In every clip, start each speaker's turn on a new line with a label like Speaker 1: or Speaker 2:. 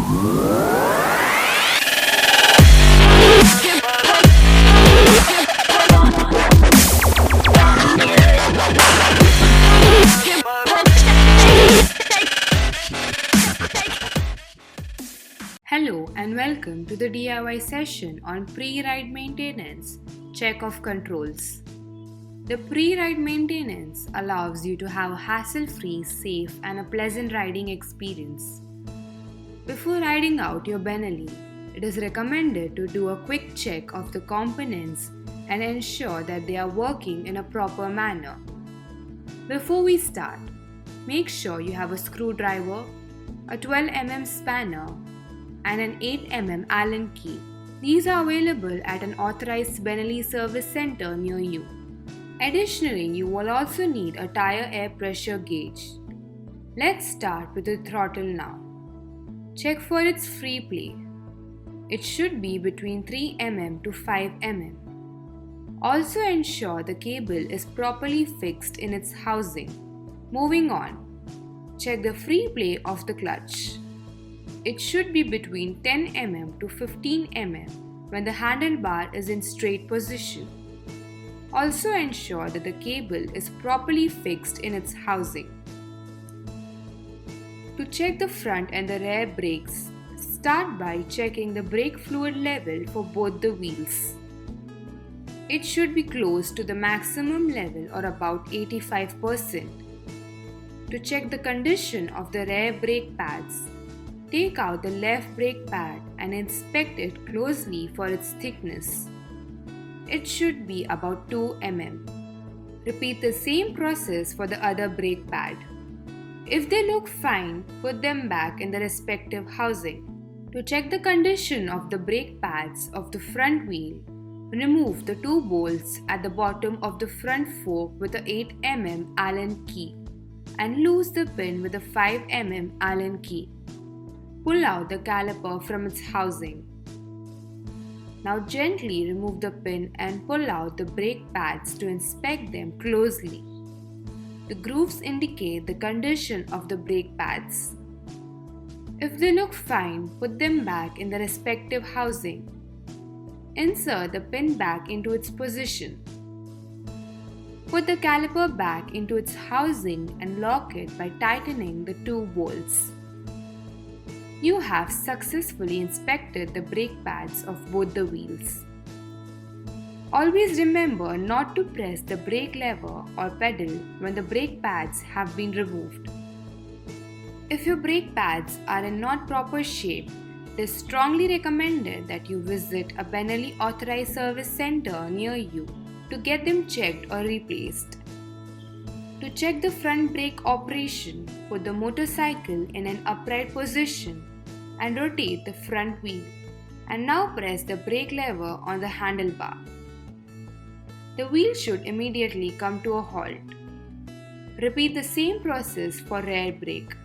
Speaker 1: Hello and welcome to the DIY session on pre-ride maintenance, check of controls. The pre-ride maintenance allows you to have a hassle-free, safe and a pleasant riding experience. Before riding out your Benelli, it is recommended to do a quick check of the components and ensure that they are working in a proper manner. Before we start, make sure you have a screwdriver, a 12mm spanner, and an 8mm Allen key. These are available at an authorized Benelli service center near you. Additionally, you will also need a tire air pressure gauge. Let's start with the throttle now. Check for its free play. It should be between 3mm to 5mm. Also ensure the cable is properly fixed in its housing. Moving on, check the free play of the clutch. It should be between 10mm to 15mm when the handlebar is in straight position. Also ensure that the cable is properly fixed in its housing. To check the front and the rear brakes, start by checking the brake fluid level for both the wheels. It should be close to the maximum level or about 85%. To check the condition of the rear brake pads, take out the left brake pad and inspect it closely for its thickness. It should be about 2 mm. Repeat the same process for the other brake pad. If they look fine, put them back in the respective housing. To check the condition of the brake pads of the front wheel, remove the 2 bolts at the bottom of the front fork with a 8mm Allen key and loose the pin with a 5mm Allen key. Pull out the caliper from its housing. Now gently remove the pin and pull out the brake pads to inspect them closely. The grooves indicate the condition of the brake pads. If they look fine, put them back in the respective housing. Insert the pin back into its position. Put the caliper back into its housing and lock it by tightening the 2 bolts. You have successfully inspected the brake pads of both the wheels. Always remember not to press the brake lever or pedal when the brake pads have been removed. If your brake pads are in not proper shape, it is strongly recommended that you visit a Benelli authorized service center near you to get them checked or replaced. To check the front brake operation, put the motorcycle in an upright position and rotate the front wheel, and now press the brake lever on the handlebar. The wheel should immediately come to a halt. Repeat the same process for rear brake.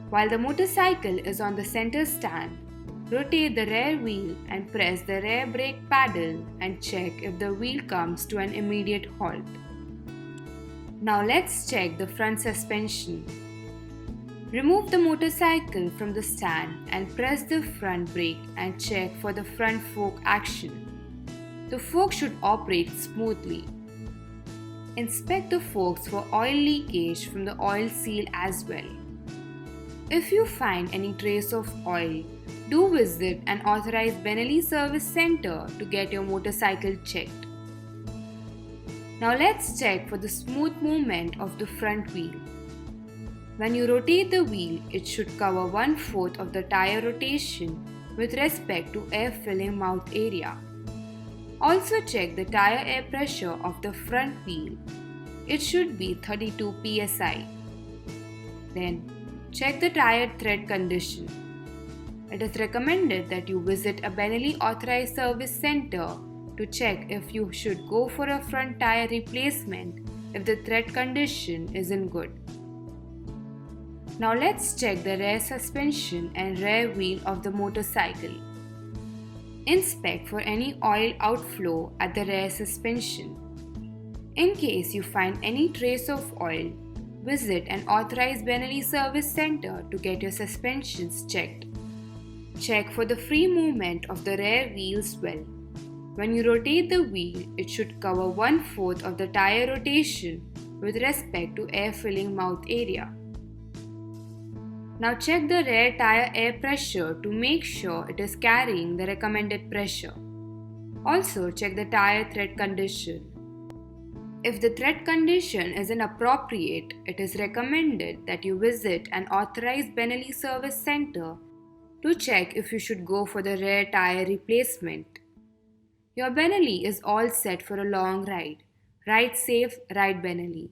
Speaker 1: While the motorcycle is on the center stand, rotate the rear wheel and press the rear brake paddle and check if the wheel comes to an immediate halt. Now let's check the front suspension. Remove the motorcycle from the stand and press the front brake and check for the front fork action. The fork should operate smoothly. Inspect the forks for oil leakage from the oil seal as well. If you find any trace of oil, do visit an authorized Benelli service center to get your motorcycle checked. Now let's check for the smooth movement of the front wheel. When you rotate the wheel, it should cover 1/4 of the tire rotation with respect to air filling mouth area. Also check the tire air pressure of the front wheel. It should be 32 psi. Then check the tire tread condition. It is recommended that you visit a Benelli authorized service center to check if you should go for a front tire replacement if the tread condition isn't good. Now let's check the rear suspension and rear wheel of the motorcycle. Inspect for any oil outflow at the rear suspension. In case you find any trace of oil, Visit an authorized Benelli service center to get your suspensions checked. Check for the free movement of the rear wheels well. When you rotate the wheel, it should cover 1/4 of the tire rotation with respect to air filling mouth area. Now check the rear tire air pressure to make sure it is carrying the recommended pressure. Also check the tire tread condition. If the tread condition is inappropriate, it is recommended that you visit an authorized Benelli service center to check if you should go for the rear tire replacement. Your Benelli is all set for a long ride. Ride safe, ride Benelli.